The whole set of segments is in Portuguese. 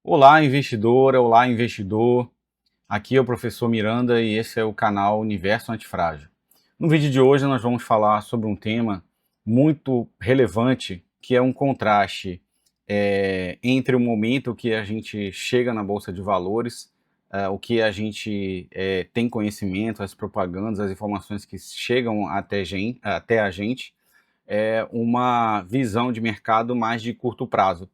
Olá, investidora, olá, investidor. Aqui é o professor Miranda e esse é o canal Universo Antifrágil. No vídeo de hoje nós vamos falar sobre um tema muito relevante, que é um contraste entre o momento que a gente chega na Bolsa de Valores, o que a gente tem conhecimento, as propagandas, as informações que chegam até a gente, uma visão de mercado mais de curto prazo.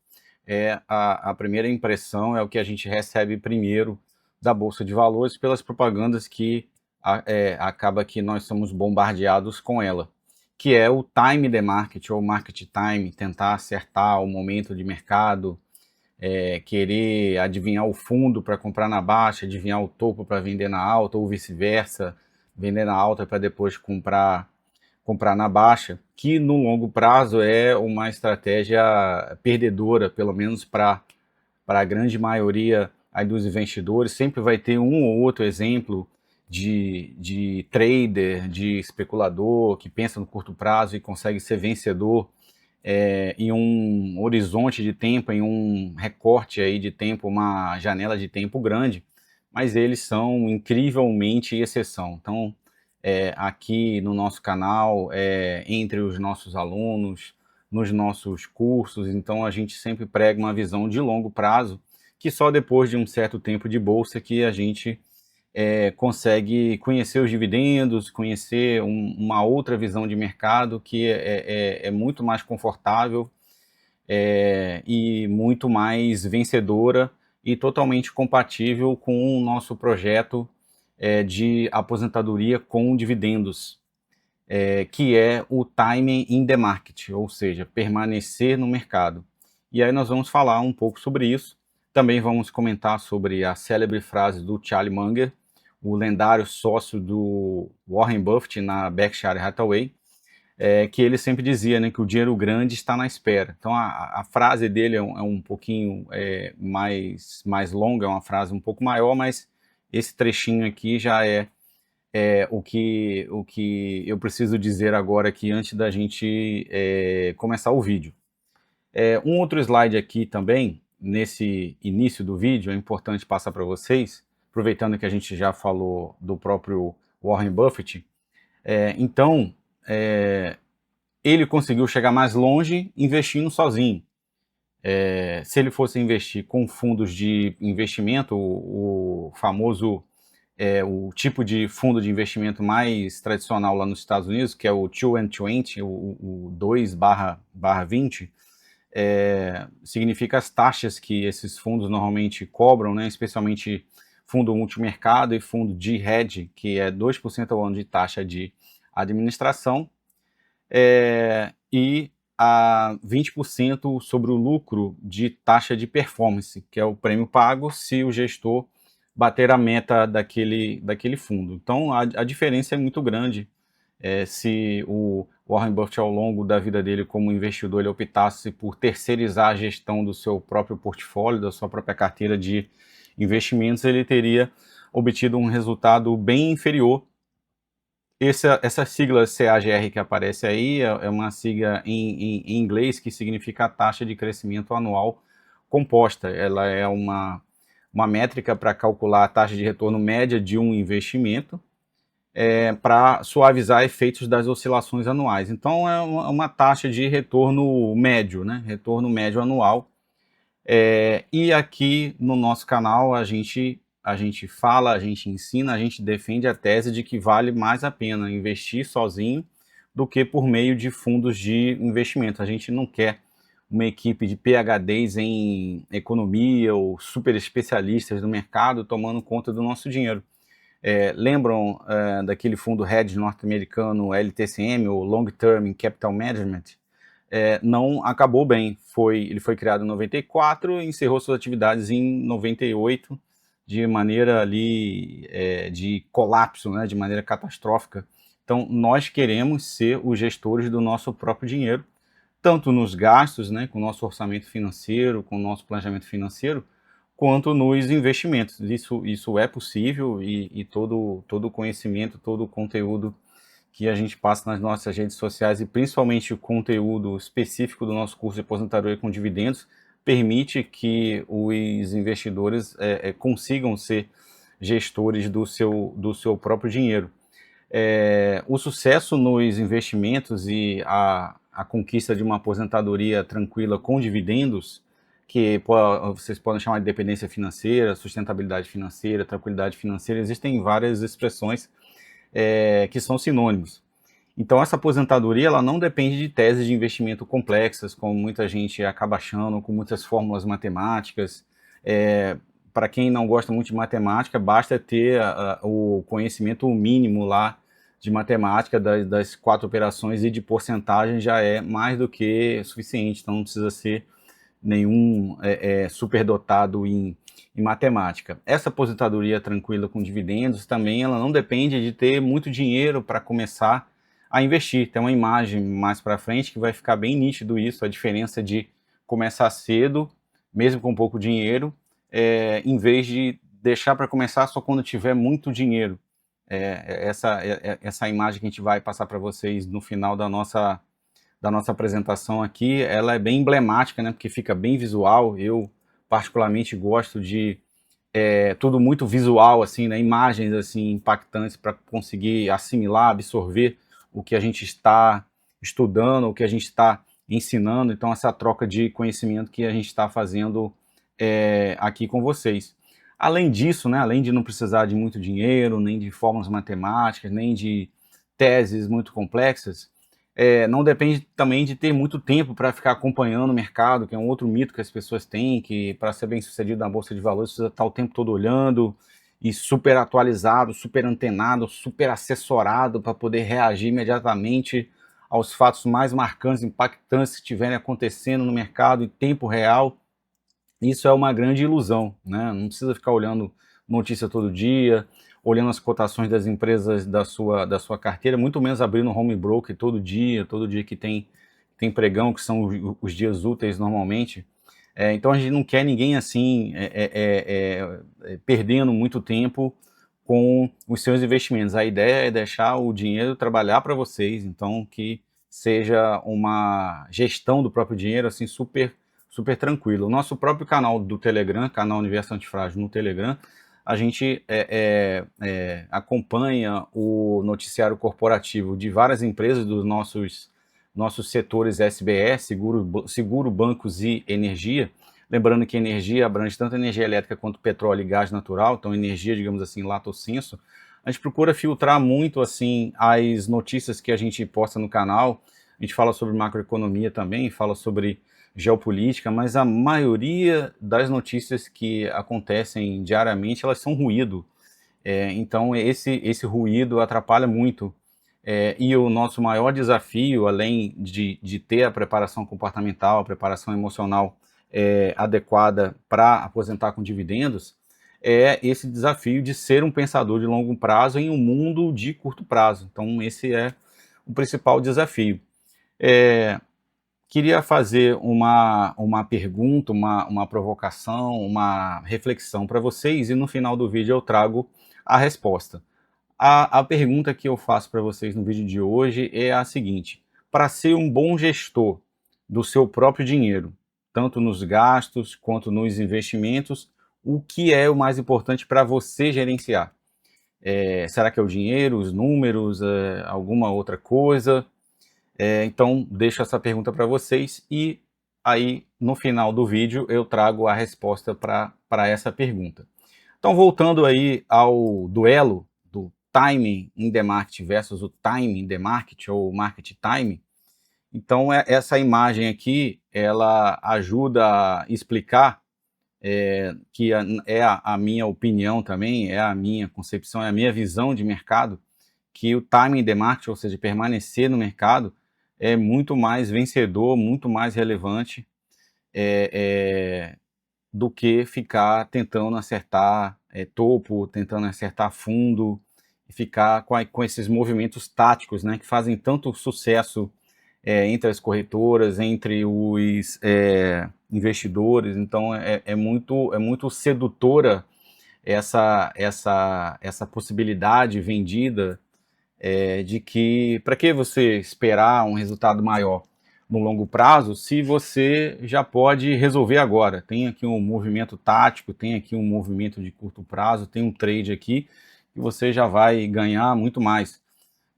A primeira impressão é o que a gente recebe primeiro da Bolsa de Valores pelas propagandas que acaba que nós somos bombardeados com ela, que é o time the market, ou market time, tentar acertar o momento de mercado, querer adivinhar o fundo para comprar na baixa, adivinhar o topo para vender na alta, ou vice-versa, vender na alta para depois comprar na baixa, que no longo prazo é uma estratégia perdedora, pelo menos para a grande maioria aí dos investidores. Sempre vai ter um ou outro exemplo de trader, de especulador que pensa no curto prazo e consegue ser vencedor em um horizonte de tempo, em um recorte aí de tempo, uma janela de tempo grande, mas eles são incrivelmente exceção. Então, aqui no nosso canal, entre os nossos alunos, nos nossos cursos, então a gente sempre prega uma visão de longo prazo, que só depois de um certo tempo de bolsa que a gente consegue conhecer os dividendos, conhecer uma outra visão de mercado que é muito mais confortável e muito mais vencedora e totalmente compatível com o nosso projeto de aposentadoria com dividendos, que é o timing in the market, ou seja, permanecer no mercado. E aí nós vamos falar um pouco sobre isso. Também vamos comentar sobre a célebre frase do Charlie Munger, o lendário sócio do Warren Buffett na Berkshire Hathaway, que ele sempre dizia, né, que o dinheiro grande está na espera. Então a frase dele é um pouquinho mais longa, é uma frase um pouco maior, mas esse trechinho aqui já é o que eu preciso dizer agora aqui antes da gente começar o vídeo. Um outro slide aqui também, nesse início do vídeo, é importante passar para vocês, aproveitando que a gente já falou do próprio Warren Buffett. Então, ele conseguiu chegar mais longe investindo sozinho. Se ele fosse investir com fundos de investimento, o famoso o tipo de fundo de investimento mais tradicional lá nos Estados Unidos, que é o 2 and 20, o 2/20, significa as taxas que esses fundos normalmente cobram, né, especialmente fundo multimercado e fundo de hedge, que é 2% ao ano de taxa de administração, e a 20% sobre o lucro de taxa de performance, que é o prêmio pago se o gestor bater a meta daquele fundo. Então a diferença é muito grande. Se o Warren Buffett, ao longo da vida dele como investidor, ele optasse por terceirizar a gestão do seu próprio portfólio, da sua própria carteira de investimentos, ele teria obtido um resultado bem inferior. Essa sigla CAGR que aparece aí é uma sigla em inglês que significa a taxa de crescimento anual composta. Ela é uma métrica para calcular a taxa de retorno média de um investimento, para suavizar efeitos das oscilações anuais. Então é uma taxa de retorno médio, né? Retorno médio anual. E aqui no nosso canal a gente fala, a gente ensina, a gente defende a tese de que vale mais a pena investir sozinho do que por meio de fundos de investimento. A gente não quer uma equipe de PhDs em economia ou super especialistas do mercado tomando conta do nosso dinheiro. Lembram daquele fundo hedge norte-americano LTCM, ou Long Term Capital Management? Não acabou bem. Ele foi criado em 94 e encerrou suas atividades em 98 de maneira ali de colapso, né, de maneira catastrófica. Então nós queremos ser os gestores do nosso próprio dinheiro, tanto nos gastos, né, com o nosso orçamento financeiro, com o nosso planejamento financeiro, quanto nos investimentos. Isso é possível e todo o conhecimento, todo o conteúdo que a gente passa nas nossas redes sociais e principalmente o conteúdo específico do nosso curso de aposentadoria com dividendos permite que os investidores consigam ser gestores do seu próprio dinheiro. O sucesso nos investimentos e a conquista de uma aposentadoria tranquila com dividendos, que vocês podem chamar de dependência financeira, sustentabilidade financeira, tranquilidade financeira, existem várias expressões que são sinônimos. Então essa aposentadoria ela não depende de teses de investimento complexas, como muita gente acaba achando, com muitas fórmulas matemáticas. Para quem não gosta muito de matemática, basta ter o conhecimento mínimo lá de matemática das 4 operações e de porcentagem já é mais do que suficiente, então não precisa ser nenhum superdotado em matemática. Essa aposentadoria tranquila com dividendos também ela não depende de ter muito dinheiro para começar a investir. Tem uma imagem mais para frente que vai ficar bem nítido isso, a diferença de começar cedo, mesmo com pouco dinheiro, em vez de deixar para começar só quando tiver muito dinheiro. Essa imagem que a gente vai passar para vocês no final da nossa apresentação aqui, ela é bem emblemática, né, porque fica bem visual. Eu particularmente gosto de tudo muito visual, assim, né, imagens assim impactantes para conseguir assimilar, absorver o que a gente está estudando, o que a gente está ensinando. Então essa troca de conhecimento que a gente está fazendo aqui com vocês. Além disso, né, além de não precisar de muito dinheiro, nem de fórmulas matemáticas, nem de teses muito complexas, não depende também de ter muito tempo para ficar acompanhando o mercado, que é um outro mito que as pessoas têm, que para ser bem sucedido na Bolsa de Valores precisa estar o tempo todo olhando e super atualizado, super antenado, super assessorado para poder reagir imediatamente aos fatos mais marcantes, impactantes que estiverem acontecendo no mercado em tempo real. Isso é uma grande ilusão, né? Não precisa ficar olhando notícia todo dia, olhando as cotações das empresas da sua carteira, muito menos abrindo um home broker todo dia que tem pregão, que são os dias úteis normalmente. Então a gente não quer ninguém assim perdendo muito tempo com os seus investimentos. A ideia é deixar o dinheiro trabalhar para vocês, então que seja uma gestão do próprio dinheiro assim super tranquilo. O nosso próprio canal do Telegram, canal Universo Antifrágil no Telegram, a gente acompanha o noticiário corporativo de várias empresas dos nossos setores SBS, seguro, bancos e energia. Lembrando que energia abrange tanto energia elétrica quanto petróleo e gás natural, então energia, digamos assim, lato sensu. A gente procura filtrar muito assim as notícias que a gente posta no canal. A gente fala sobre macroeconomia também, fala sobre geopolítica, mas a maioria das notícias que acontecem diariamente, elas são ruído. Então esse ruído atrapalha muito. E o nosso maior desafio, além de ter a preparação comportamental, a preparação emocional adequada para aposentar com dividendos, é esse desafio de ser um pensador de longo prazo em um mundo de curto prazo. Então esse é o principal desafio. Queria fazer uma pergunta, uma provocação, uma reflexão para vocês e no final do vídeo eu trago a resposta. A pergunta que eu faço para vocês no vídeo de hoje é a seguinte: para ser um bom gestor do seu próprio dinheiro, tanto nos gastos quanto nos investimentos, o que é o mais importante para você gerenciar? Será que é o dinheiro, os números, alguma outra coisa? Então, deixo essa pergunta para vocês e aí, no final do vídeo, eu trago a resposta para essa pergunta. Então, voltando aí ao duelo do timing in the market versus o time in the market, ou market time. Então, essa imagem aqui, ela ajuda a explicar, que a minha opinião também, é a minha concepção, é a minha visão de mercado, que o timing in the market, ou seja, permanecer no mercado, é muito mais vencedor, muito mais relevante do que ficar tentando acertar topo, tentando acertar fundo, e ficar com esses movimentos táticos, né, que fazem tanto sucesso entre as corretoras, entre os investidores. Então é muito sedutora essa possibilidade vendida de que, para que você esperar um resultado maior? no longo prazo se você já pode resolver agora. Tem aqui um movimento tático, tem aqui um movimento de curto prazo, tem um trade aqui que você já vai ganhar muito mais.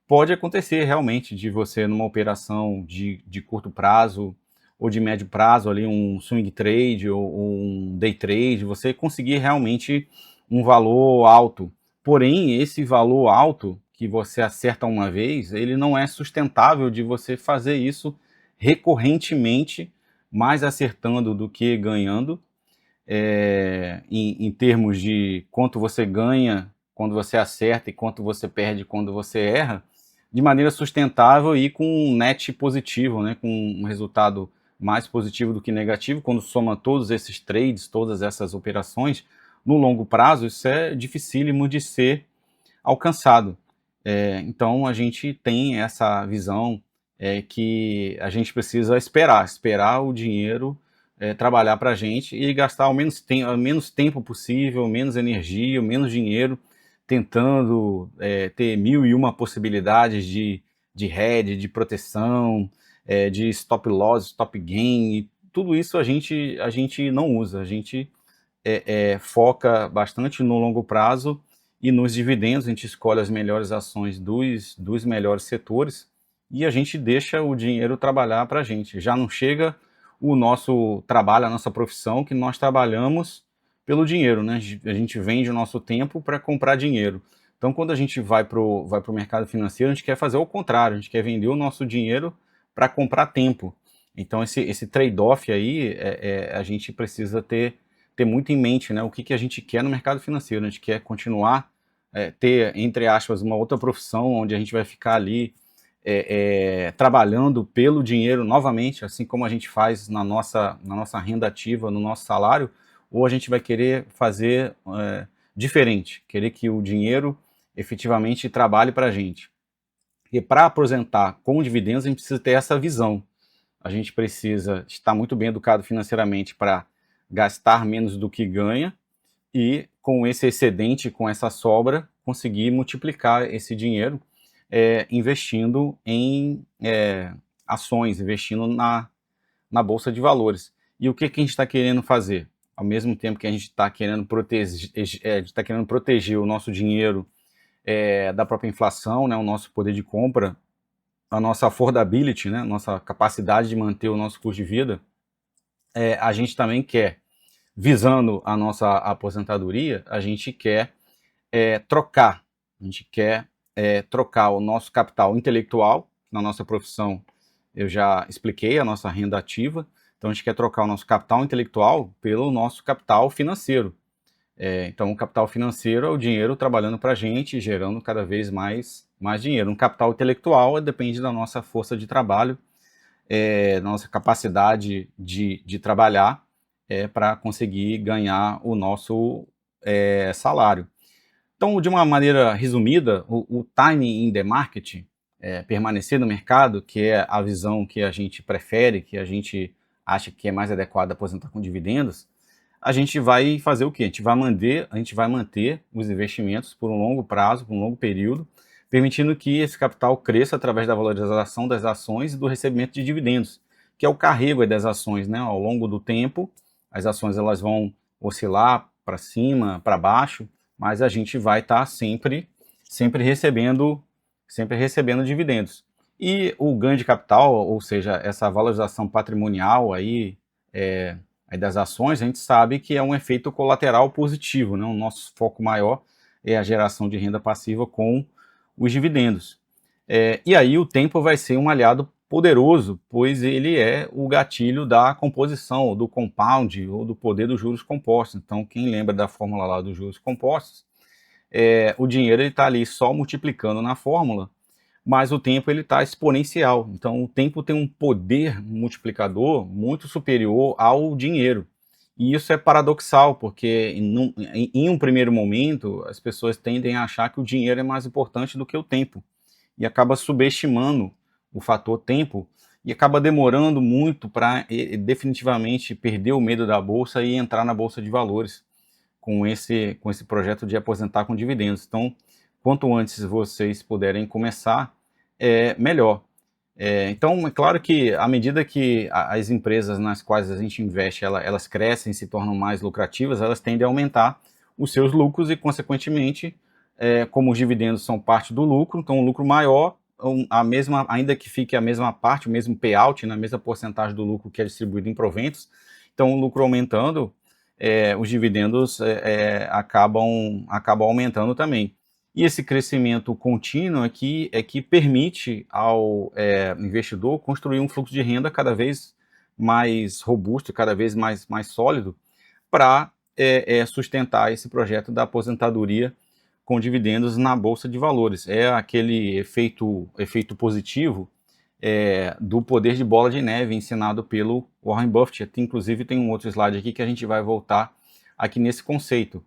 Pode acontecer realmente de você, numa operação de curto prazo ou de médio prazo, ali um swing trade ou um day trade, você conseguir realmente um valor alto. Porém, esse valor alto que você acerta uma vez, ele não é sustentável de você fazer isso recorrentemente, mais acertando do que ganhando, em termos de quanto você ganha quando você acerta e quanto você perde quando você erra, de maneira sustentável e com um net positivo, né, com um resultado mais positivo do que negativo, quando soma todos esses trades, todas essas operações, no longo prazo, isso é dificílimo de ser alcançado. Então, a gente tem essa visão que a gente precisa esperar o dinheiro trabalhar para a gente e gastar ao menos tempo possível, menos energia, menos dinheiro, tentando ter mil e uma possibilidades de hedge, de proteção, de stop loss, stop gain, e tudo isso a gente não usa, a gente foca bastante no longo prazo e nos dividendos. A gente escolhe as melhores ações dos melhores setores e a gente deixa o dinheiro trabalhar para a gente. Já não chega o nosso trabalho, a nossa profissão, que nós trabalhamos pelo dinheiro, né? A gente vende o nosso tempo para comprar dinheiro. Então, quando a gente vai para o mercado financeiro, a gente quer fazer o contrário, a gente quer vender o nosso dinheiro para comprar tempo. Então, esse trade-off aí, a gente precisa ter muito em mente, né, o que a gente quer no mercado financeiro. A gente quer continuar ter, entre aspas, uma outra profissão onde a gente vai ficar ali trabalhando pelo dinheiro novamente, assim como a gente faz na nossa renda ativa, no nosso salário, ou a gente vai querer fazer diferente, querer que o dinheiro efetivamente trabalhe para a gente. E para aposentar com dividendos, a gente precisa ter essa visão. A gente precisa estar muito bem educado financeiramente para gastar menos do que ganha e, com esse excedente, com essa sobra, conseguir multiplicar esse dinheiro investindo em ações, investindo na Bolsa de Valores. E o que a gente está querendo fazer? Ao mesmo tempo que a gente está querendo proteger o nosso dinheiro da própria inflação, né, o nosso poder de compra, a nossa affordability, né, nossa capacidade de manter o nosso custo de vida, a gente também quer, visando a nossa aposentadoria, a gente quer trocar, a gente quer trocar o nosso capital intelectual. Na nossa profissão eu já expliquei a nossa renda ativa, então a gente quer trocar o nosso capital intelectual pelo nosso capital financeiro. Então o capital financeiro é o dinheiro trabalhando para a gente, gerando cada vez mais dinheiro. Um capital intelectual depende da nossa força de trabalho, da nossa capacidade de trabalhar para conseguir ganhar o nosso salário. Então, de uma maneira resumida, o time in the market, permanecer no mercado, que é a visão que a gente prefere, que a gente acha que é mais adequada aposentar com dividendos, a gente vai fazer o quê? A gente vai manter os investimentos por um longo prazo, por um longo período, permitindo que esse capital cresça através da valorização das ações e do recebimento de dividendos, que é o carrego das ações, né? Ao longo do tempo, as ações elas vão oscilar para cima, para baixo, mas a gente vai estar sempre recebendo dividendos. E o ganho de capital, ou seja, essa valorização patrimonial aí das ações, a gente sabe que é um efeito colateral positivo, né? O nosso foco maior é a geração de renda passiva com os dividendos. E aí o tempo vai ser um aliado poderoso, pois ele é o gatilho da composição, do compound ou do poder dos juros compostos. Então, quem lembra da fórmula lá dos juros compostos, o dinheiro está ali só multiplicando na fórmula, mas o tempo ele está exponencial. Então, o tempo tem um poder multiplicador muito superior ao dinheiro. E isso é paradoxal, porque em um primeiro momento as pessoas tendem a achar que o dinheiro é mais importante do que o tempo e acaba subestimando o fator tempo e acaba demorando muito para definitivamente perder o medo da bolsa e entrar na bolsa de valores com esse projeto de aposentar com dividendos. Então, quanto antes vocês puderem começar, melhor. Então, é claro que à medida que as empresas nas quais a gente investe, elas crescem, se tornam mais lucrativas, elas tendem a aumentar os seus lucros e, consequentemente, como os dividendos são parte do lucro, então um lucro maior, a mesma, ainda que fique a mesma parte, o mesmo payout, na mesma porcentagem do lucro que é distribuído em proventos, então o lucro aumentando, os dividendos acabam aumentando também. E esse crescimento contínuo é que permite ao investidor construir um fluxo de renda cada vez mais robusto, cada vez mais sólido, para sustentar esse projeto da aposentadoria com dividendos na Bolsa de Valores. É aquele efeito positivo do poder de bola de neve ensinado pelo Warren Buffett. Inclusive tem um outro slide aqui que a gente vai voltar aqui nesse conceito.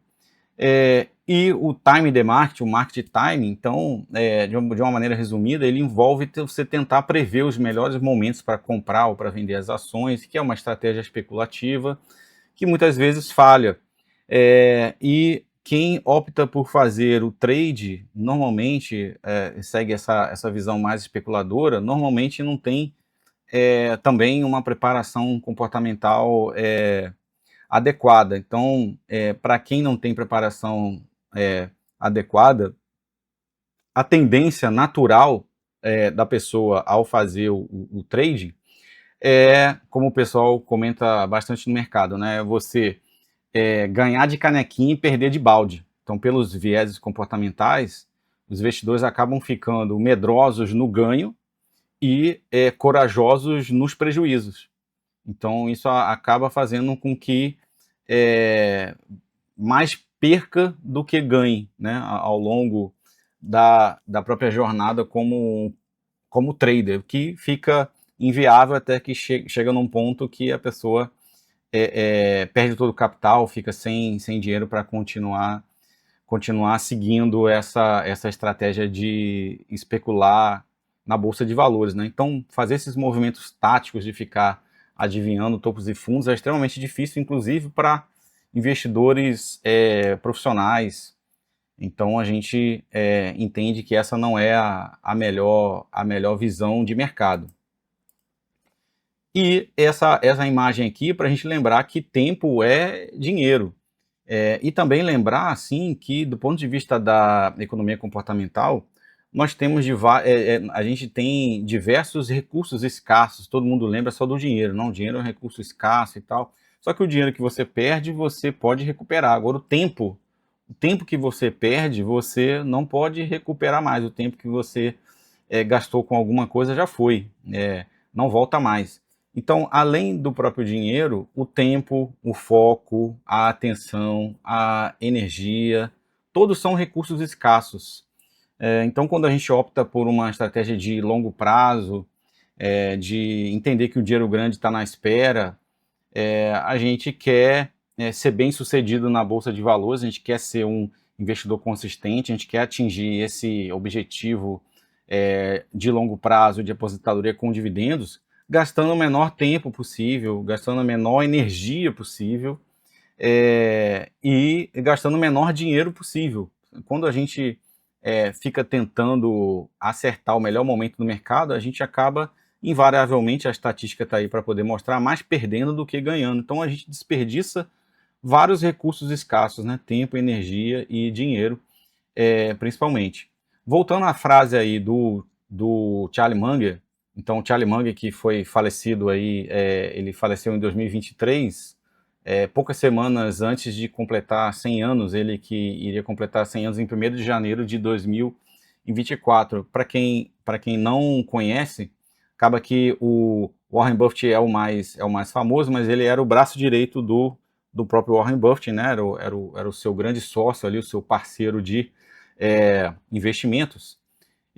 E o time the market, o market timing, então, de uma maneira resumida, ele envolve você tentar prever os melhores momentos para comprar ou para vender as ações, que é uma estratégia especulativa que muitas vezes falha. E quem opta por fazer o trade, normalmente, segue essa visão mais especuladora, normalmente não tem também uma preparação comportamental adequada. Então, para quem não tem preparação adequada, a tendência natural da pessoa ao fazer o trading como o pessoal comenta bastante no mercado, né? Você ganhar de canequinha e perder de balde. Então, pelos vieses comportamentais, os investidores acabam ficando medrosos no ganho e corajosos nos prejuízos. Então, isso acaba fazendo com que mais perca do que ganhe, né, ao longo da própria jornada como trader, que fica inviável até que chega num ponto que a pessoa perde todo o capital, fica sem dinheiro para continuar seguindo essa estratégia de especular na bolsa de valores, né? Então, fazer esses movimentos táticos de ficar adivinhando topos e fundos é extremamente difícil, inclusive para investidores profissionais. Então, a gente entende que essa não é a melhor visão de mercado. E essa imagem aqui para a gente lembrar que tempo é dinheiro. E também lembrar, assim, que do ponto de vista da economia comportamental, nós temos a gente tem diversos recursos escassos. Todo mundo lembra só do dinheiro, não? O dinheiro é um recurso escasso e tal. Só que o dinheiro que você perde, você pode recuperar. Agora, o tempo que você perde, você não pode recuperar mais. O tempo que você gastou com alguma coisa já foi, não volta mais. Então, além do próprio dinheiro, o tempo, o foco, a atenção, a energia, todos são recursos escassos. Então, quando a gente opta por uma estratégia de longo prazo, de entender que o dinheiro grande está na espera, a gente quer ser bem sucedido na Bolsa de Valores, a gente quer ser um investidor consistente, a gente quer atingir esse objetivo de longo prazo de aposentadoria com dividendos, gastando o menor tempo possível, gastando a menor energia possível e gastando o menor dinheiro possível. Quando a gente fica tentando acertar o melhor momento do mercado, a gente acaba, invariavelmente, a estatística está aí para poder mostrar, mais perdendo do que ganhando. Então a gente desperdiça vários recursos escassos, né? Tempo, energia e dinheiro, principalmente. Voltando à frase aí do Charlie Munger, então o Charlie Munger, que foi falecido aí, ele faleceu em 2023, poucas semanas antes de completar 100 anos, ele que iria completar 100 anos em 1º de janeiro de 2024. Para quem não conhece, acaba que o Warren Buffett é o mais famoso, mas ele era o braço direito do próprio Warren Buffett, né? Era o seu grande sócio ali, o seu parceiro de investimentos.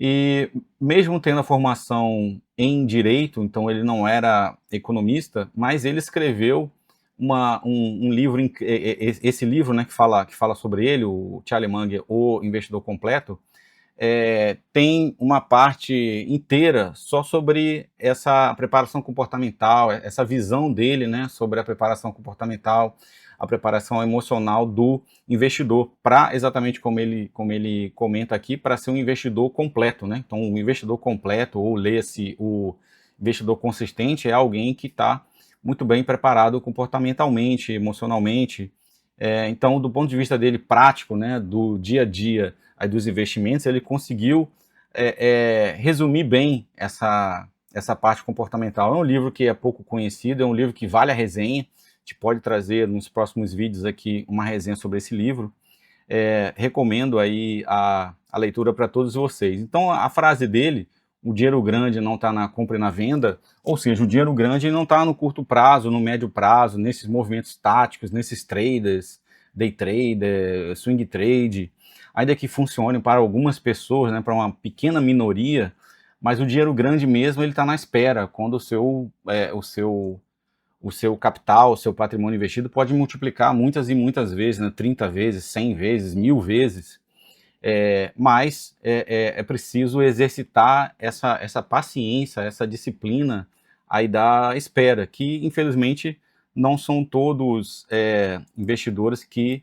E mesmo tendo a formação em direito, então ele não era economista, mas ele escreveu um livro, esse livro, né, que fala sobre ele, o Charlie Munger, O Investidor Completo, tem uma parte inteira só sobre essa preparação comportamental, essa visão dele, né, sobre a preparação comportamental, a preparação emocional do investidor, para exatamente como ele comenta aqui, para ser um investidor completo, né? Então, o investidor completo, ou leia-se o investidor consistente, é alguém que está muito bem preparado comportamentalmente, emocionalmente. Então, do ponto de vista dele prático, né, do dia a dia aí dos investimentos, ele conseguiu resumir bem essa parte comportamental. É um livro que é pouco conhecido, é um livro que vale a resenha. A gente pode trazer nos próximos vídeos aqui uma resenha sobre esse livro. Recomendo aí a leitura para todos vocês. Então, a frase dele, o dinheiro grande não está na compra e na venda, ou seja, o dinheiro grande não está no curto prazo, no médio prazo, nesses movimentos táticos, nesses traders, day trader, swing trade, ainda que funcione para algumas pessoas, né, para uma pequena minoria, mas o dinheiro grande mesmo ele está na espera, quando o seu capital, o seu patrimônio investido pode multiplicar muitas e muitas vezes, né, 30 vezes, 100 vezes, 1000 vezes, mas é preciso exercitar essa paciência, essa disciplina aí da espera, que infelizmente não são todos investidores que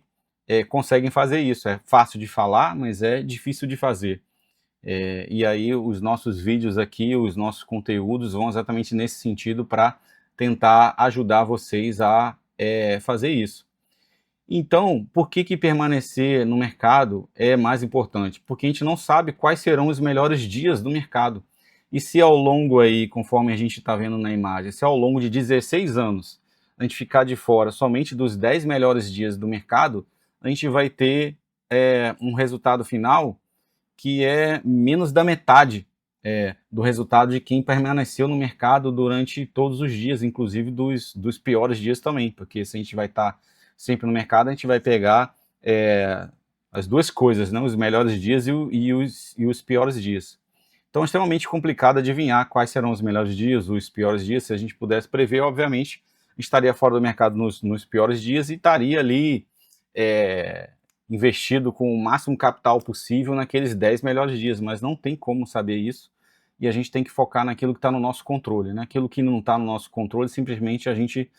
conseguem fazer isso. É fácil de falar, mas é difícil de fazer. E aí os nossos vídeos aqui, os nossos conteúdos vão exatamente nesse sentido para tentar ajudar vocês a fazer isso. Então, por que permanecer no mercado é mais importante? Porque a gente não sabe quais serão os melhores dias do mercado. E se ao longo aí, conforme a gente está vendo na imagem, se ao longo de 16 anos a gente ficar de fora somente dos 10 melhores dias do mercado, a gente vai ter um resultado final que é menos da metade do resultado de quem permaneceu no mercado durante todos os dias, inclusive dos piores dias também, porque se a gente vai estar sempre no mercado, a gente vai pegar as duas coisas, né? Os melhores dias e os piores dias. Então é extremamente complicado adivinhar quais serão os melhores dias, os piores dias. Se a gente pudesse prever, obviamente, estaria fora do mercado nos piores dias e estaria ali investido com o máximo capital possível naqueles 10 melhores dias, mas não tem como saber isso, e a gente tem que focar naquilo que está no nosso controle, né? Aquilo que não está no nosso controle, simplesmente a gente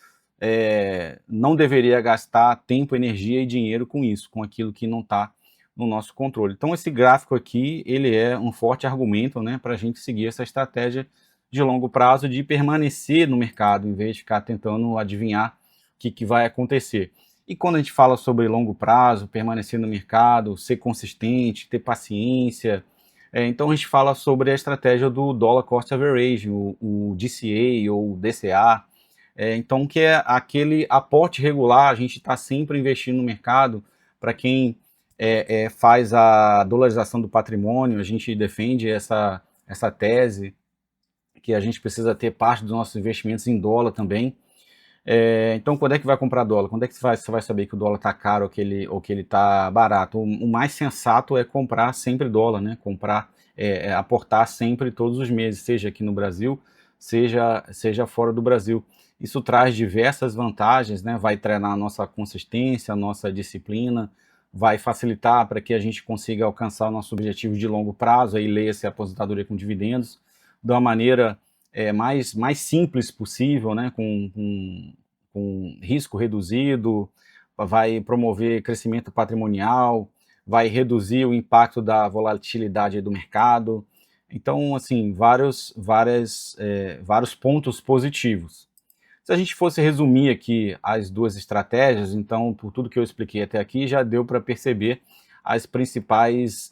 não deveria gastar tempo, energia e dinheiro com isso, com aquilo que não está no nosso controle. Então esse gráfico aqui, ele é um forte argumento, né, para a gente seguir essa estratégia de longo prazo, de permanecer no mercado, em vez de ficar tentando adivinhar o que vai acontecer. E quando a gente fala sobre longo prazo, permanecer no mercado, ser consistente, ter paciência, então a gente fala sobre a estratégia do Dollar Cost Average, o DCA ou DCA, então que é aquele aporte regular, a gente está sempre investindo no mercado. Para quem faz a dolarização do patrimônio, a gente defende essa tese, que a gente precisa ter parte dos nossos investimentos em dólar também. Então, quando é que vai comprar dólar? Quando é que você vai saber que o dólar está caro ou que ele está barato? O mais sensato é comprar sempre dólar, né? Aportar sempre todos os meses, seja aqui no Brasil, seja fora do Brasil. Isso traz diversas vantagens, né? Vai treinar a nossa consistência, a nossa disciplina, vai facilitar para que a gente consiga alcançar nossos objetivos de longo prazo, aí leia-se a aposentadoria com dividendos, de uma maneira mais simples possível, né? Com risco reduzido, vai promover crescimento patrimonial, vai reduzir o impacto da volatilidade do mercado. Então, assim, vários pontos positivos. Se a gente fosse resumir aqui as duas estratégias, então, por tudo que eu expliquei até aqui, já deu para perceber as principais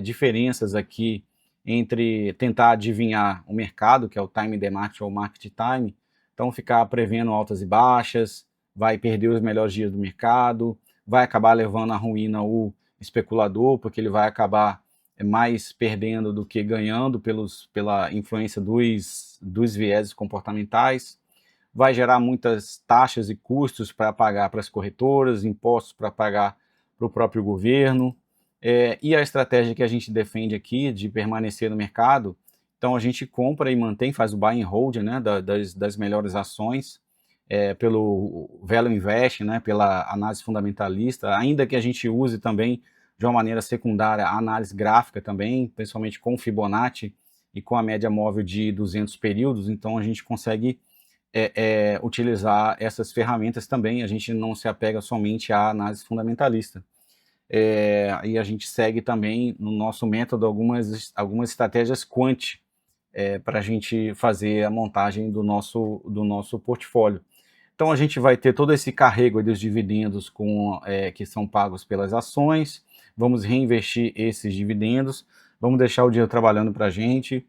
diferenças aqui entre tentar adivinhar o mercado, que é o time the market ou market time, então ficar prevendo altas e baixas, vai perder os melhores dias do mercado, vai acabar levando à ruína o especulador, porque ele vai acabar mais perdendo do que ganhando pela influência dos vieses comportamentais, vai gerar muitas taxas e custos para pagar para as corretoras, impostos para pagar para o próprio governo, e a estratégia que a gente defende aqui de permanecer no mercado, então a gente compra e mantém, faz o buy and hold, né, das melhores ações, pelo Value Invest, né, pela análise fundamentalista, ainda que a gente use também de uma maneira secundária a análise gráfica também, principalmente com o Fibonacci e com a média móvel de 200 períodos, então a gente consegue utilizar essas ferramentas também. A gente não se apega somente à análise fundamentalista. E a gente segue também no nosso método algumas estratégias quant para a gente fazer a montagem do nosso portfólio. Então a gente vai ter todo esse carrego dos dividendos que são pagos pelas ações, vamos reinvestir esses dividendos, vamos deixar o dinheiro trabalhando para a gente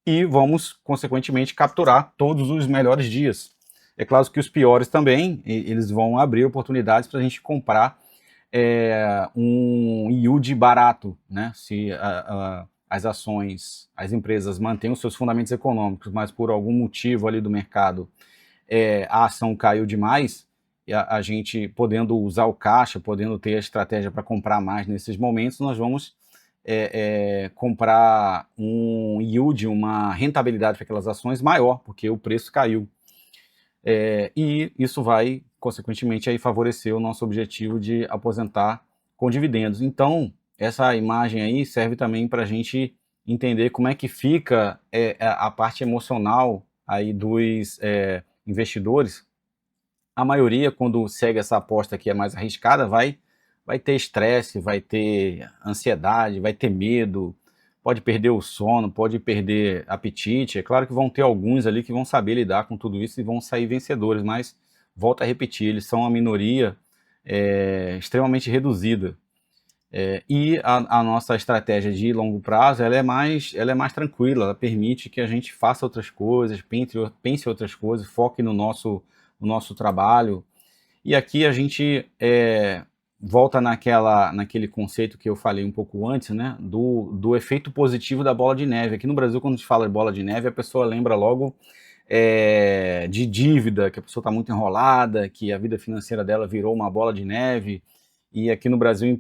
e vamos, consequentemente, capturar todos os melhores dias. É claro que os piores também, eles vão abrir oportunidades para a gente comprar um yield barato, né? Se as ações, as empresas mantêm os seus fundamentos econômicos, mas por algum motivo ali do mercado a ação caiu demais, e a gente podendo usar o caixa, podendo ter a estratégia para comprar mais nesses momentos, nós vamos comprar um yield, uma rentabilidade para aquelas ações maior, porque o preço caiu. E isso vai, consequentemente, aí favorecer o nosso objetivo de aposentar com dividendos. Então, essa imagem aí serve também para a gente entender como é que fica a parte emocional aí dos investidores. A maioria, quando segue essa aposta que é mais arriscada, vai ter estresse, vai ter ansiedade, vai ter medo, pode perder o sono, pode perder apetite. É claro que vão ter alguns ali que vão saber lidar com tudo isso e vão sair vencedores, mas, volto a repetir, eles são uma minoria extremamente reduzida. E a nossa estratégia de longo prazo ela é mais tranquila, ela permite que a gente faça outras coisas, pense outras coisas, foque no nosso trabalho. E aqui a gente volta naquele conceito que eu falei um pouco antes, né, do efeito positivo da bola de neve. Aqui no Brasil, quando a gente fala de bola de neve, a pessoa lembra logo de dívida, que a pessoa está muito enrolada, que a vida financeira dela virou uma bola de neve. E aqui no Brasil,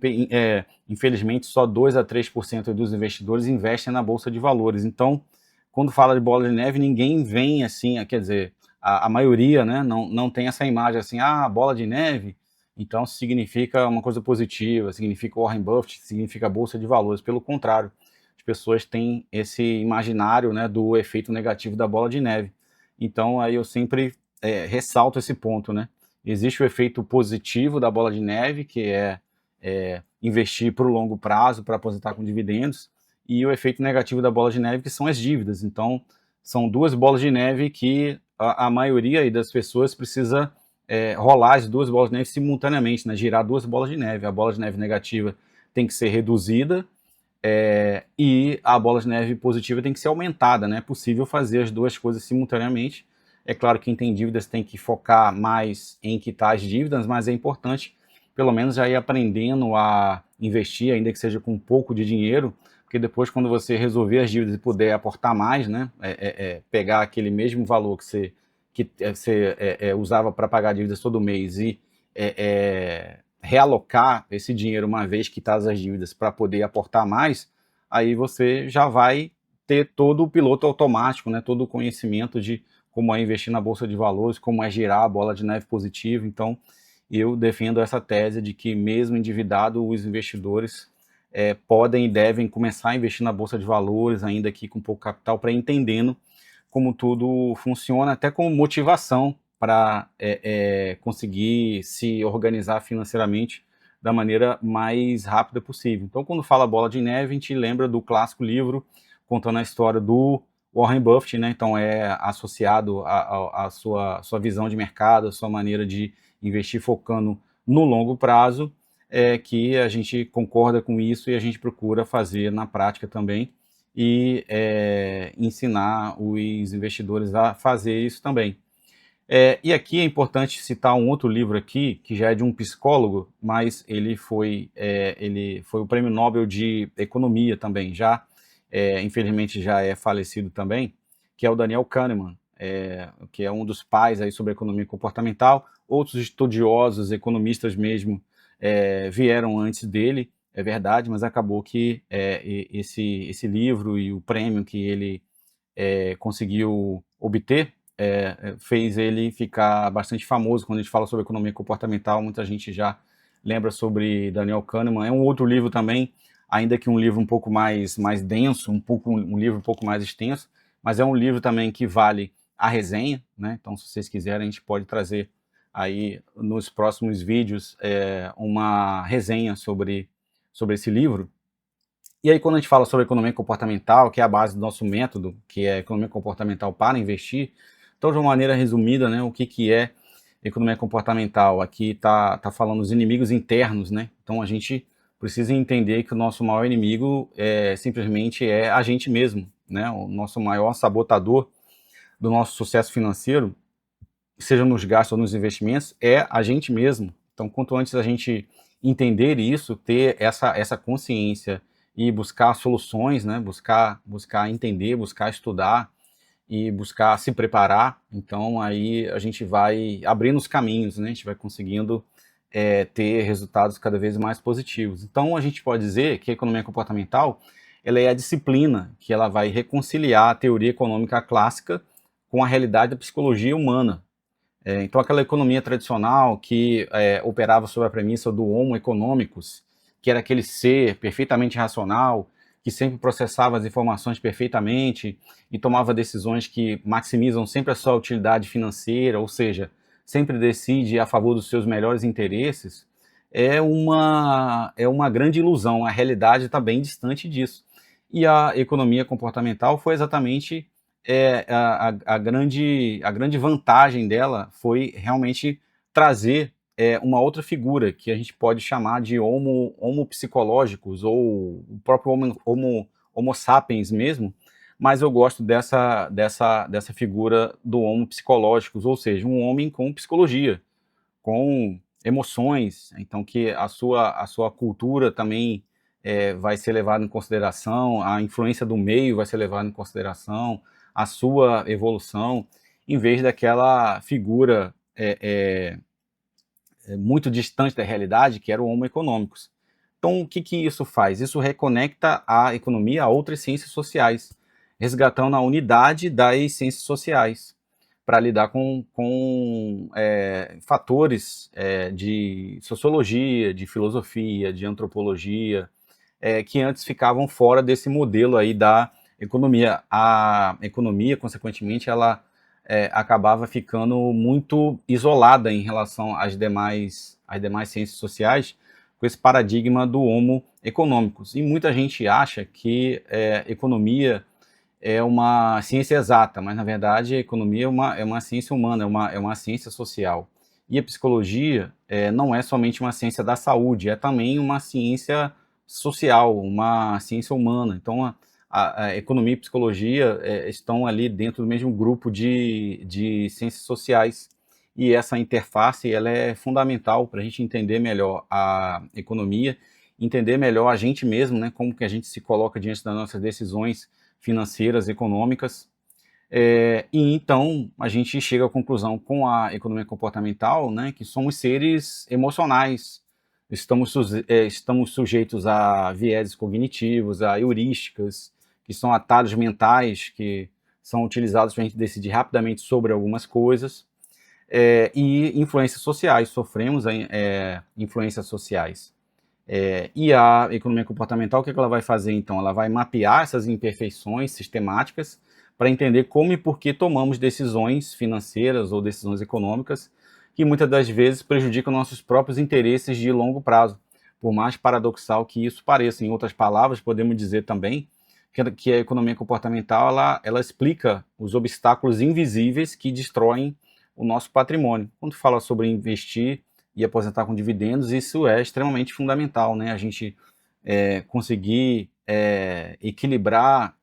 infelizmente, só 2 a 3% dos investidores investem na Bolsa de Valores. Então, quando fala de bola de neve, ninguém vem assim, quer dizer, a maioria, né, não tem essa imagem assim, bola de neve, então significa uma coisa positiva, significa Warren Buffett, significa Bolsa de Valores. Pelo contrário, as pessoas têm esse imaginário, né, do efeito negativo da bola de neve. Então, aí eu sempre ressalto esse ponto, né? Existe o efeito positivo da bola de neve, que é investir para o longo prazo, para aposentar com dividendos, e o efeito negativo da bola de neve, que são as dívidas. Então, são duas bolas de neve que a maioria das pessoas precisa rolar as duas bolas de neve simultaneamente, né? Girar duas bolas de neve. A bola de neve negativa tem que ser reduzida e a bola de neve positiva tem que ser aumentada, né? É possível fazer as duas coisas simultaneamente. É claro que quem tem dívidas tem que focar mais em quitar as dívidas, mas é importante, pelo menos, já ir aprendendo a investir, ainda que seja com um pouco de dinheiro, porque depois, quando você resolver as dívidas e puder aportar mais, né, pegar aquele mesmo valor que você usava para pagar dívidas todo mês e realocar esse dinheiro uma vez quitadas as dívidas para poder aportar mais, aí você já vai ter todo o piloto automático, né, todo o conhecimento de como é investir na Bolsa de Valores, como é girar a bola de neve positiva. Então, eu defendo essa tese de que, mesmo endividado, os investidores podem e devem começar a investir na Bolsa de Valores, ainda que com pouco capital, para entendendo como tudo funciona, até como motivação para conseguir se organizar financeiramente da maneira mais rápida possível. Então, quando fala bola de neve, a gente lembra do clássico livro contando a história do Warren Buffett, né? Então é associado à sua visão de mercado, a sua maneira de investir focando no longo prazo, que a gente concorda com isso e a gente procura fazer na prática também e ensinar os investidores a fazer isso também. E aqui é importante citar um outro livro aqui, que já é de um psicólogo, mas ele foi o Prêmio Nobel de Economia também, infelizmente já é falecido também, que é o Daniel Kahneman, que é um dos pais aí sobre economia comportamental. Outros estudiosos, economistas mesmo, vieram antes dele, é verdade, mas acabou que esse livro e o prêmio que ele conseguiu obter fez ele ficar bastante famoso. Quando a gente fala sobre economia comportamental, muita gente já lembra sobre Daniel Kahneman. É um outro livro também, ainda que um livro um pouco mais denso, um livro um pouco mais extenso, mas é um livro também que vale a resenha, né? Então, se vocês quiserem, a gente pode trazer aí nos próximos vídeos uma resenha sobre esse livro. E aí, quando a gente fala sobre economia comportamental, que é a base do nosso método, que é a economia comportamental para investir, então, de uma maneira resumida, né, o que é economia comportamental? Aqui tá falando dos inimigos internos, né? Então, a gente precisa entender que o nosso maior inimigo simplesmente é a gente mesmo, né? O nosso maior sabotador do nosso sucesso financeiro, seja nos gastos ou nos investimentos, é a gente mesmo. Então, quanto antes a gente entender isso, ter essa consciência e buscar soluções, né? Buscar entender, buscar estudar e buscar se preparar, então aí a gente vai abrindo os caminhos, né? A gente vai conseguindo ter resultados cada vez mais positivos. Então a gente pode dizer que a economia comportamental ela é a disciplina que ela vai reconciliar a teoria econômica clássica com a realidade da psicologia humana. Então aquela economia tradicional que operava sobre a premissa do homo economicus, que era aquele ser perfeitamente racional, que sempre processava as informações perfeitamente e tomava decisões que maximizam sempre a sua utilidade financeira, ou seja, sempre decide a favor dos seus melhores interesses, é uma grande ilusão. A realidade está bem distante disso. E a economia comportamental foi exatamente a grande vantagem dela foi realmente trazer uma outra figura que a gente pode chamar de homo psicológicos, ou o próprio homo sapiens mesmo, mas eu gosto dessa figura do homo psicológicos, ou seja, um homem com psicologia, com emoções, então que a sua cultura também vai ser levada em consideração, a influência do meio vai ser levada em consideração, a sua evolução, em vez daquela figura muito distante da realidade, que era o Homo economicus. Então, o que isso faz? Isso reconecta a economia a outras ciências sociais, resgatando a unidade das ciências sociais, para lidar com fatores de sociologia, de filosofia, de antropologia, que antes ficavam fora desse modelo aí da economia. A economia, consequentemente, ela acabava ficando muito isolada em relação às demais ciências sociais, com esse paradigma do homo economicus. E muita gente acha que economia é uma ciência exata, mas na verdade a economia é uma ciência humana, é uma ciência social. E a psicologia não é somente uma ciência da saúde, é também uma ciência social, uma ciência humana. Então a economia e a psicologia estão ali dentro do mesmo grupo de ciências sociais. E essa interface ela é fundamental para a gente entender melhor a economia, entender melhor a gente mesmo, né, como que a gente se coloca diante das nossas decisões financeiras, econômicas, e então a gente chega à conclusão com a economia comportamental, né, que somos seres emocionais, estamos sujeitos a vieses cognitivos, a heurísticas, que são atalhos mentais que são utilizados para a gente decidir rapidamente sobre algumas coisas, e influências sociais, sofremos influências sociais. E a economia comportamental, o que ela vai fazer então? Ela vai mapear essas imperfeições sistemáticas para entender como e por que tomamos decisões financeiras ou decisões econômicas que muitas das vezes prejudicam nossos próprios interesses de longo prazo, por mais paradoxal que isso pareça. Em outras palavras, podemos dizer também que a economia comportamental ela explica os obstáculos invisíveis que destroem o nosso patrimônio. Quando fala sobre investir e aposentar com dividendos, isso é extremamente fundamental, né? A gente conseguir equilibrar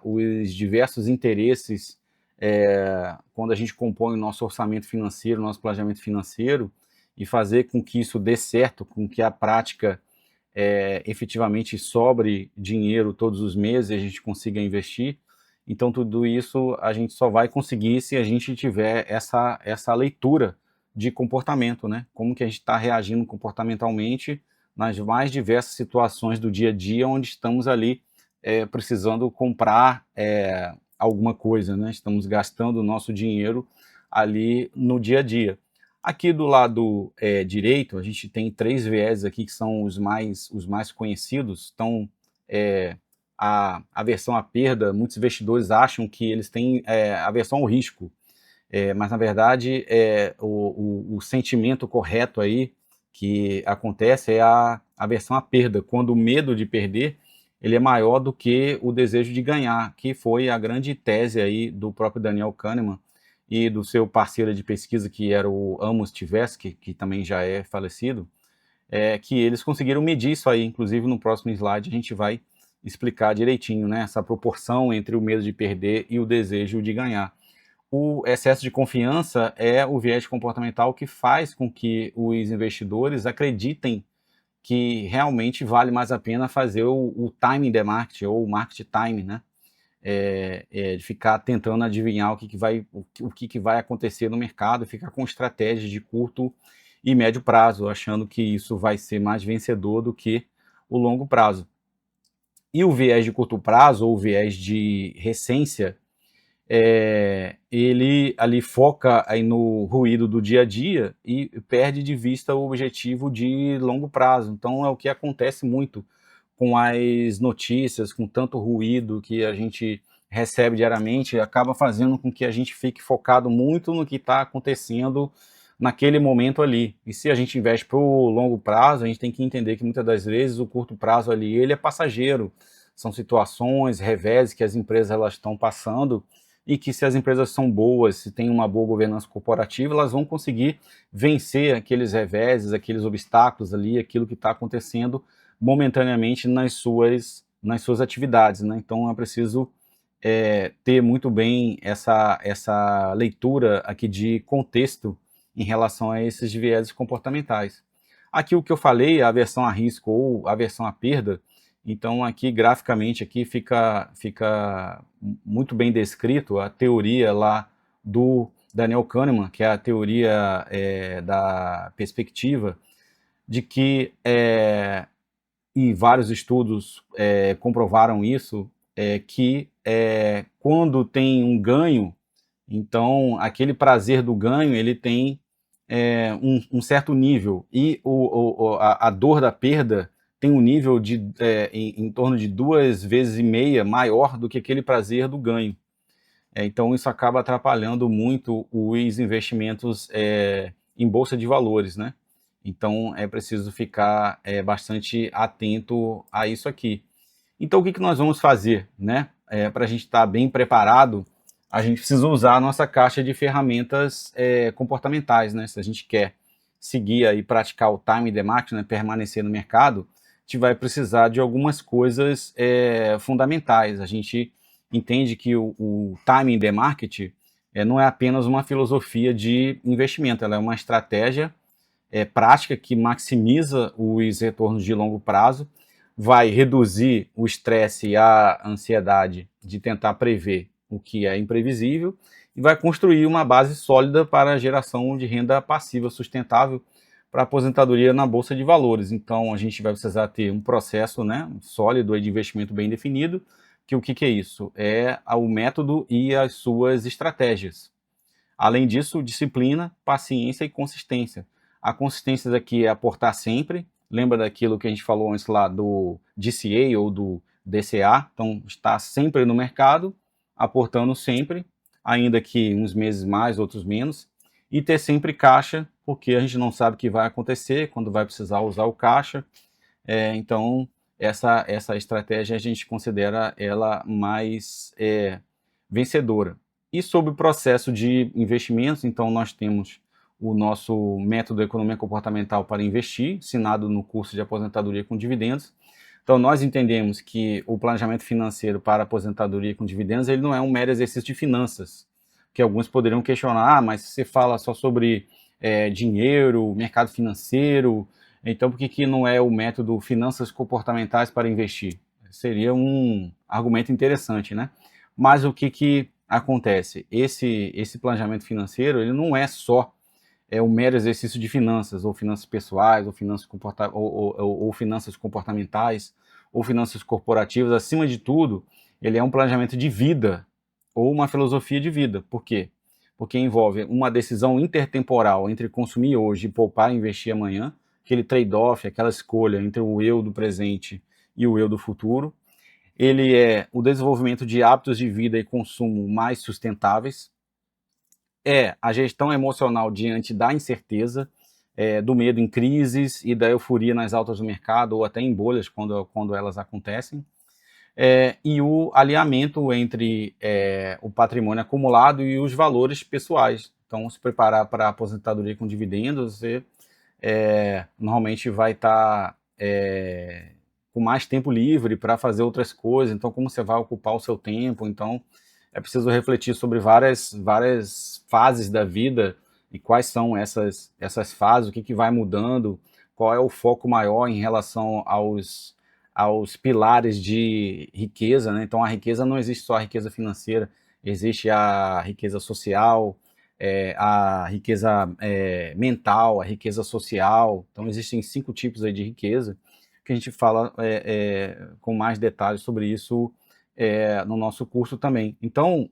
os diversos interesses quando a gente compõe o nosso orçamento financeiro, nosso planejamento financeiro, e fazer com que isso dê certo, com que a prática efetivamente sobre dinheiro todos os meses e a gente consiga investir. Então tudo isso a gente só vai conseguir se a gente tiver essa leitura de comportamento, né? Como que a gente está reagindo comportamentalmente nas mais diversas situações do dia a dia, onde estamos ali precisando comprar alguma coisa, né? Estamos gastando o nosso dinheiro ali no dia a dia. Aqui do lado direito, a gente tem três vieses aqui que são os mais conhecidos. Então, aversão à perda, muitos investidores acham que eles têm aversão ao risco, mas na verdade o sentimento correto aí que acontece é a aversão à perda, quando o medo de perder ele é maior do que o desejo de ganhar, que foi a grande tese aí do próprio Daniel Kahneman e do seu parceiro de pesquisa, que era o Amos Tversky, que também já é falecido, que eles conseguiram medir isso aí. Inclusive no próximo slide a gente vai explicar direitinho, né, essa proporção entre o medo de perder e o desejo de ganhar. O excesso de confiança é o viés comportamental que faz com que os investidores acreditem que realmente vale mais a pena fazer o timing the market, ou o market timing, né? De ficar tentando adivinhar o que vai acontecer no mercado, ficar com estratégias de curto e médio prazo, achando que isso vai ser mais vencedor do que o longo prazo. E o viés de curto prazo, ou o viés de recência, ele ali foca aí no ruído do dia a dia e perde de vista o objetivo de longo prazo. Então é o que acontece muito com as notícias, com tanto ruído que a gente recebe diariamente, acaba fazendo com que a gente fique focado muito no que está acontecendo naquele momento ali. E se a gente investe para o longo prazo, a gente tem que entender que muitas das vezes o curto prazo ali ele é passageiro. São situações, revés que as empresas elas estão passando e que se as empresas são boas, se tem uma boa governança corporativa, elas vão conseguir vencer aqueles reveses, aqueles obstáculos ali, aquilo que está acontecendo momentaneamente nas suas atividades, né? Então é preciso ter muito bem essa leitura aqui de contexto em relação a esses vieses comportamentais. Aqui o que eu falei, a aversão a risco ou aversão à perda, então aqui graficamente aqui fica muito bem descrito a teoria lá do Daniel Kahneman, que é a teoria da perspectiva, de que e vários estudos comprovaram isso, que quando tem um ganho, então aquele prazer do ganho ele tem um certo nível, e a dor da perda tem um nível em torno de 2,5 vezes maior do que aquele prazer do ganho. Então isso acaba atrapalhando muito os investimentos em bolsa de valores, né? Então é preciso ficar bastante atento a isso aqui. Então o que nós vamos fazer, né? Para a gente estar bem preparado, a gente precisa usar a nossa caixa de ferramentas comportamentais, né? Se a gente quer seguir e praticar o time the market, né? Permanecer no mercado, a gente vai precisar de algumas coisas fundamentais. A gente entende que o timing the market não é apenas uma filosofia de investimento, ela é uma estratégia prática que maximiza os retornos de longo prazo, vai reduzir o estresse e a ansiedade de tentar prever o que é imprevisível e vai construir uma base sólida para a geração de renda passiva sustentável para a aposentadoria na Bolsa de Valores. Então a gente vai precisar ter um processo sólido de investimento bem definido, que o que é isso? É o método e as suas estratégias. Além disso, disciplina, paciência e consistência. A consistência aqui é aportar sempre. Lembra daquilo que a gente falou antes lá do DCA ou do DCA? Então, estar sempre no mercado, aportando sempre, ainda que uns meses mais, outros menos. E ter sempre caixa, porque a gente não sabe o que vai acontecer, quando vai precisar usar o caixa. Então, essa estratégia a gente considera ela mais vencedora. E sobre o processo de investimentos, então nós temos o nosso método de economia comportamental para investir, ensinado no curso de aposentadoria com dividendos. Então nós entendemos que o planejamento financeiro para aposentadoria com dividendos ele não é um mero exercício de finanças, que alguns poderiam questionar, mas você fala só sobre dinheiro, mercado financeiro, então por que não é o método finanças comportamentais para investir? Seria um argumento interessante, né? Mas o que acontece? Esse planejamento financeiro ele não é só um mero exercício de finanças, ou finanças pessoais, ou finanças comportamentais, ou finanças corporativas. Acima de tudo, ele é um planejamento de vida, ou uma filosofia de vida. Por quê? Porque envolve uma decisão intertemporal entre consumir hoje e poupar e investir amanhã, aquele trade-off, aquela escolha entre o eu do presente e o eu do futuro. ele é o desenvolvimento de hábitos de vida e consumo mais sustentáveis, é a gestão emocional diante da incerteza, do medo em crises e da euforia nas altas do mercado ou até em bolhas quando elas acontecem, e o alinhamento entre o patrimônio acumulado e os valores pessoais. Então, se preparar para a aposentadoria com dividendos, você normalmente vai estar com mais tempo livre para fazer outras coisas. Então, como você vai ocupar o seu tempo? Então, é preciso refletir sobre várias fases da vida e quais são essas fases, o que vai mudando, qual é o foco maior em relação aos pilares de riqueza, né? Então, a riqueza não existe só a riqueza financeira, existe a riqueza social, a riqueza mental, a riqueza social. Então, existem 5 tipos aí de riqueza, que a gente fala com mais detalhes sobre isso no nosso curso também. Então,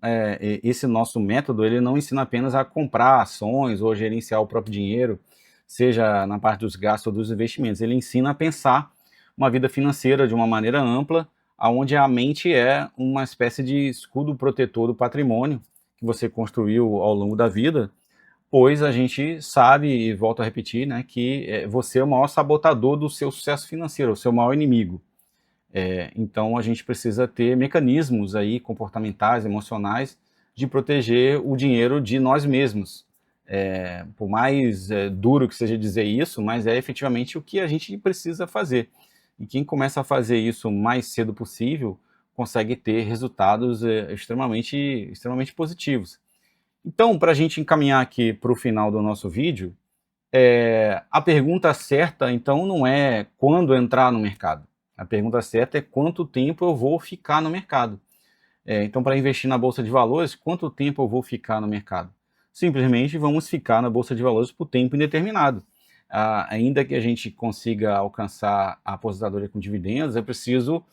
esse nosso método, ele não ensina apenas a comprar ações ou gerenciar o próprio dinheiro, seja na parte dos gastos ou dos investimentos. Ele ensina a pensar uma vida financeira de uma maneira ampla, onde a mente é uma espécie de escudo protetor do patrimônio que você construiu ao longo da vida, pois a gente sabe, e volto a repetir, né, que você é o maior sabotador do seu sucesso financeiro, o seu maior inimigo. Então a gente precisa ter mecanismos aí comportamentais, emocionais, de proteger o dinheiro de nós mesmos. Por mais duro que seja dizer isso, mas é efetivamente o que a gente precisa fazer. E quem começa a fazer isso o mais cedo possível consegue ter resultados extremamente positivos. Então, para a gente encaminhar aqui para o final do nosso vídeo, a pergunta certa, então, não é quando entrar no mercado. A pergunta certa é quanto tempo eu vou ficar no mercado. Então, para investir na Bolsa de Valores, quanto tempo eu vou ficar no mercado? Simplesmente vamos ficar na Bolsa de Valores por tempo indeterminado. Ainda que a gente consiga alcançar a aposentadoria com dividendos, é preciso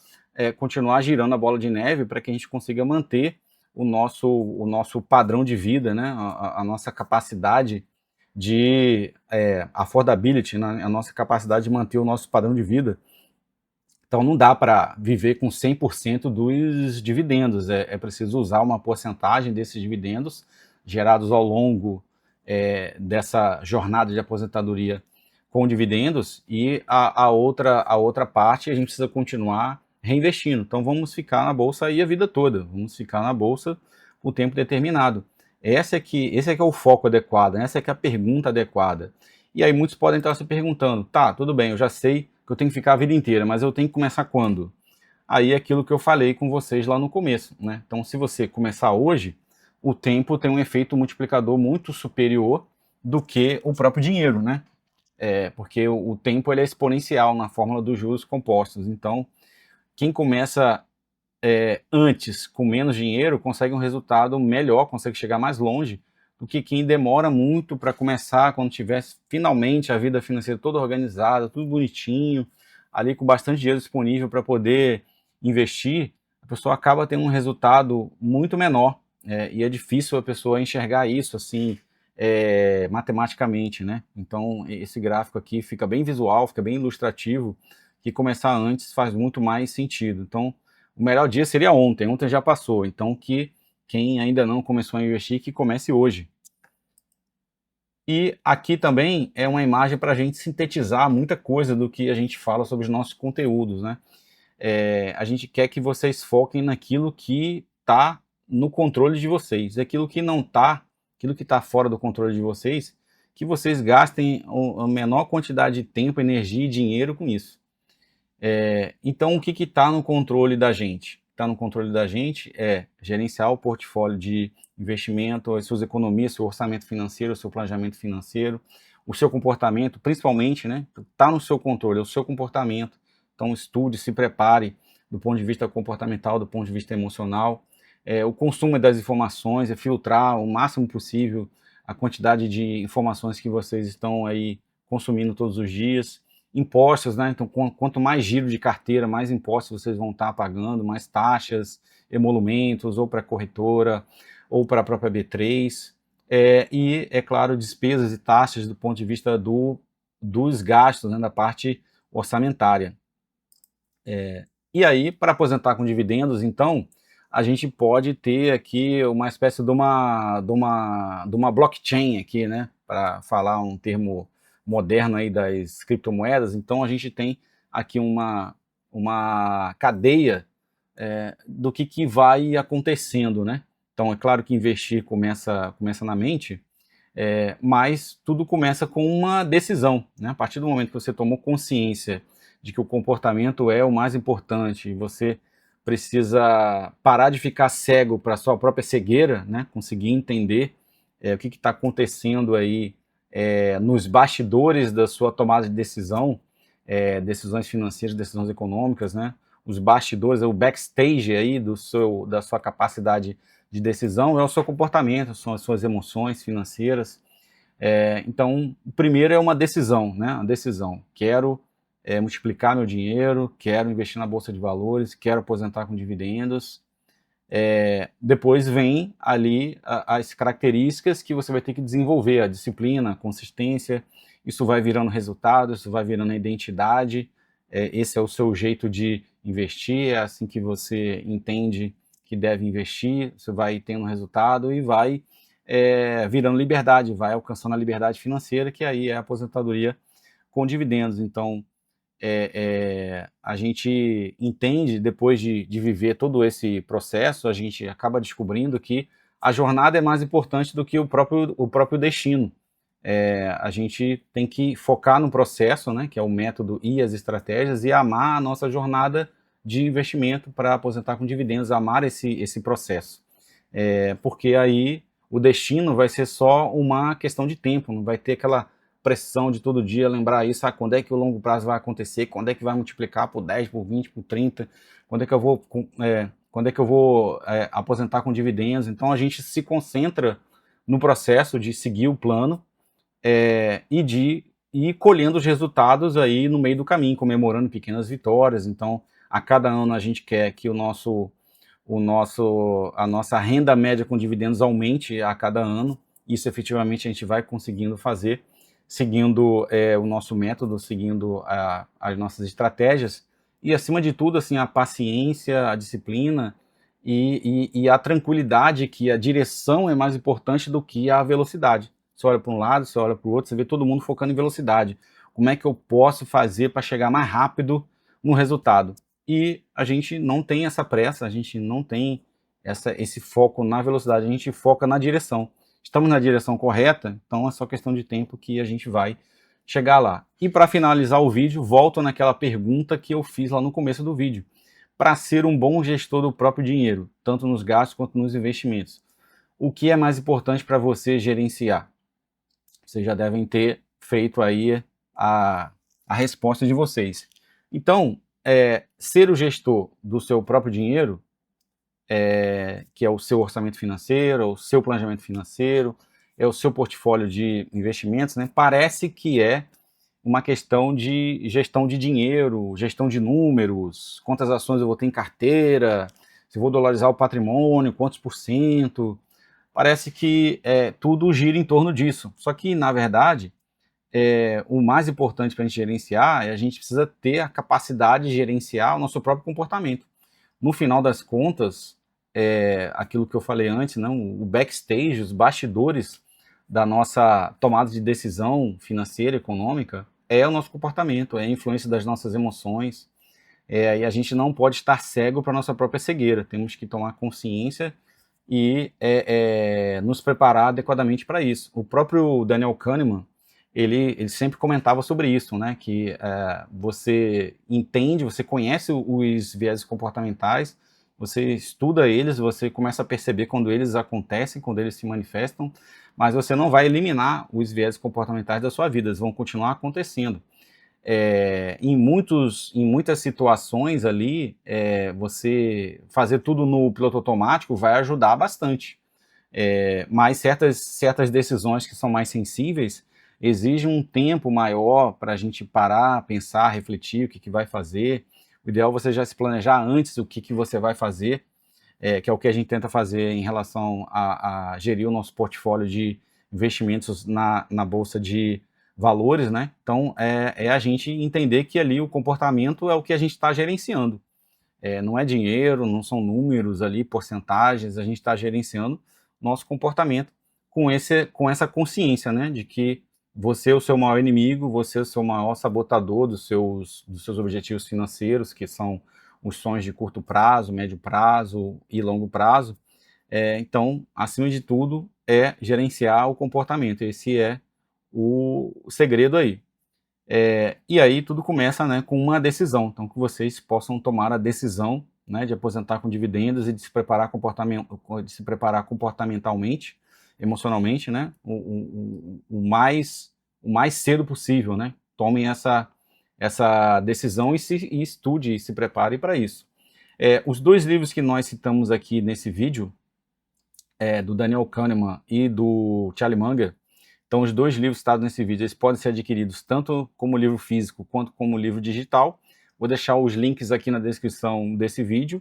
continuar girando a bola de neve para que a gente consiga manter o nosso padrão de vida, né? A nossa capacidade de affordability, né? A nossa capacidade de manter o nosso padrão de vida. Então não dá para viver com 100% dos dividendos, é preciso usar uma porcentagem desses dividendos gerados ao longo dessa jornada de aposentadoria com dividendos, e a outra parte a gente precisa continuar reinvestindo. Então vamos ficar na bolsa aí a vida toda, vamos ficar na bolsa o tempo determinado. Esse é que é o foco adequado, essa é que é a pergunta adequada. E aí muitos podem estar se perguntando, tá, tudo bem, eu já sei que eu tenho que ficar a vida inteira, mas eu tenho que começar quando? Aí é aquilo que eu falei com vocês lá no começo, né? Então, se você começar hoje, o tempo tem um efeito multiplicador muito superior do que o próprio dinheiro, né? Porque o tempo ele é exponencial na fórmula dos juros compostos. Então, quem começa antes, com menos dinheiro, consegue um resultado melhor, consegue chegar mais longe do que quem demora muito para começar, quando tiver finalmente a vida financeira toda organizada, tudo bonitinho, ali com bastante dinheiro disponível para poder investir, a pessoa acaba tendo um resultado muito menor, e é difícil a pessoa enxergar isso assim matematicamente, né? Então esse gráfico aqui fica bem visual, fica bem ilustrativo, que começar antes faz muito mais sentido. Então o melhor dia seria ontem, ontem já passou, então que quem ainda não começou a investir, que comece hoje. E aqui também é uma imagem para a gente sintetizar muita coisa do que a gente fala sobre os nossos conteúdos, né? A gente quer que vocês foquem naquilo que está no controle de vocês, aquilo que não está, aquilo que está fora do controle de vocês, que vocês gastem a menor quantidade de tempo, energia e dinheiro com isso. Então, o que está no controle da gente? Está no controle da gente é gerenciar o portfólio de investimento, as suas economias, seu orçamento financeiro, seu planejamento financeiro, o seu comportamento, principalmente, né? Está no seu controle, é o seu comportamento. Então, estude, se prepare do ponto de vista comportamental, do ponto de vista emocional. O consumo das informações, é filtrar o máximo possível a quantidade de informações que vocês estão aí consumindo todos os dias. Impostos, né? Então, quanto mais giro de carteira, mais impostos vocês vão estar pagando, mais taxas, emolumentos, ou para a corretora, ou para a própria B3. E, é claro, despesas e taxas do ponto de vista dos gastos, né? Da parte orçamentária. E aí, para aposentar com dividendos, então, a gente pode ter aqui uma espécie de uma blockchain aqui, né? Para falar um termo moderno aí das criptomoedas. Então, a gente tem aqui uma cadeia do que vai acontecendo, né? Então, é claro que investir começa na mente, mas tudo começa com uma decisão, né? A partir do momento que você tomou consciência de que o comportamento é o mais importante e você precisa parar de ficar cego para a sua própria cegueira, né? Conseguir entender o que está acontecendo aí nos bastidores da sua tomada de decisão, decisões financeiras, decisões econômicas, né? Os bastidores, o backstage aí da sua capacidade de decisão é o seu comportamento, são as suas emoções financeiras. Então, o primeiro é uma decisão, né? A decisão. Quero multiplicar meu dinheiro, quero investir na bolsa de valores, quero aposentar com dividendos. Depois vem ali as características que você vai ter que desenvolver, a disciplina, a consistência. Isso vai virando resultado, isso vai virando a identidade. Esse é o seu jeito de investir, é assim que você entende que deve investir, você vai tendo resultado e vai virando liberdade, vai alcançando a liberdade financeira, que aí é a aposentadoria com dividendos. Então, a gente entende, depois de viver todo esse processo, a gente acaba descobrindo que a jornada é mais importante do que o próprio destino. A gente tem que focar no processo, né, que é o método e as estratégias, e amar a nossa jornada de investimento para aposentar com dividendos, amar esse processo. Porque aí o destino vai ser só uma questão de tempo, não vai ter aquela pressão de todo dia lembrar isso, quando é que o longo prazo vai acontecer, quando é que vai multiplicar por 10, por 20, por 30, quando é que eu vou aposentar com dividendos. Então a gente se concentra no processo de seguir o plano e de ir colhendo os resultados aí no meio do caminho, comemorando pequenas vitórias. Então, a cada ano a gente quer que a nossa renda média com dividendos aumente a cada ano. Isso efetivamente a gente vai conseguindo fazer, seguindo o nosso método, seguindo as nossas estratégias, e acima de tudo, assim, a paciência, a disciplina e a tranquilidade, que a direção é mais importante do que a velocidade. Você olha para um lado, você olha para o outro, você vê todo mundo focando em velocidade. Como é que eu posso fazer para chegar mais rápido no resultado? E a gente não tem essa pressa, a gente não tem esse foco na velocidade, a gente foca na direção. Estamos na direção correta, então é só questão de tempo que a gente vai chegar lá. E para finalizar o vídeo, volto naquela pergunta que eu fiz lá no começo do vídeo. Para ser um bom gestor do próprio dinheiro, tanto nos gastos quanto nos investimentos, o que é mais importante para você gerenciar? Vocês já devem ter feito aí a resposta de vocês. Então, ser o gestor do seu próprio dinheiro, que é o seu orçamento financeiro, o seu planejamento financeiro, é o seu portfólio de investimentos, né? Parece que é uma questão de gestão de dinheiro, gestão de números, quantas ações eu vou ter em carteira, se eu vou dolarizar o patrimônio, quantos por cento. Parece que tudo gira em torno disso. Só que, na verdade, o mais importante para a gente gerenciar a gente precisa ter a capacidade de gerenciar o nosso próprio comportamento. No final das contas, aquilo que eu falei antes, não, o backstage, os bastidores da nossa tomada de decisão financeira, econômica, é o nosso comportamento, é a influência das nossas emoções, e a gente não pode estar cego para a nossa própria cegueira, temos que tomar consciência e nos preparar adequadamente para isso. O próprio Daniel Kahneman, ele sempre comentava sobre isso, né, que você entende, você conhece os viéses comportamentais, você estuda eles, você começa a perceber quando eles acontecem, quando eles se manifestam, mas você não vai eliminar os viéses comportamentais da sua vida, eles vão continuar acontecendo. Em muitas situações ali, você fazer tudo no piloto automático vai ajudar bastante. Mas certas decisões que são mais sensíveis exigem um tempo maior para a gente parar, pensar, refletir o que vai fazer. O ideal é você já se planejar antes o que você vai fazer, que é o que a gente tenta fazer em relação a gerir o nosso portfólio de investimentos na bolsa de valores, né? Então, a gente entender que ali o comportamento é o que a gente está gerenciando. Não é dinheiro, não são números ali, porcentagens, a gente está gerenciando nosso comportamento com essa consciência, né, de que você é o seu maior inimigo, você é o seu maior sabotador dos seus objetivos financeiros, que são os sonhos de curto prazo, médio prazo e longo prazo. Então, acima de tudo, é gerenciar o comportamento. Esse é o segredo aí. E aí tudo começa, né, com uma decisão. Então, que vocês possam tomar a decisão, né, de aposentar com dividendos e de se preparar, comportamentalmente, emocionalmente, né, o mais cedo possível, né. Tomem essa decisão e estude e se prepare para isso. Os dois livros que nós citamos aqui nesse vídeo, do Daniel Kahneman e do Charlie Munger, então os dois livros citados nesse vídeo, eles podem ser adquiridos tanto como livro físico quanto como livro digital. Vou deixar os links aqui na descrição desse vídeo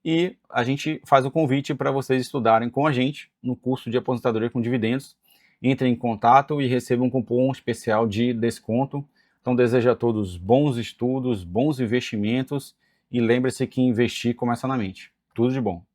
e a gente faz o convite para vocês estudarem com a gente no curso de aposentadoria com dividendos. Entrem em contato e recebam um cupom especial de desconto. Então desejo a todos bons estudos, bons investimentos e lembre-se que investir começa na mente. Tudo de bom.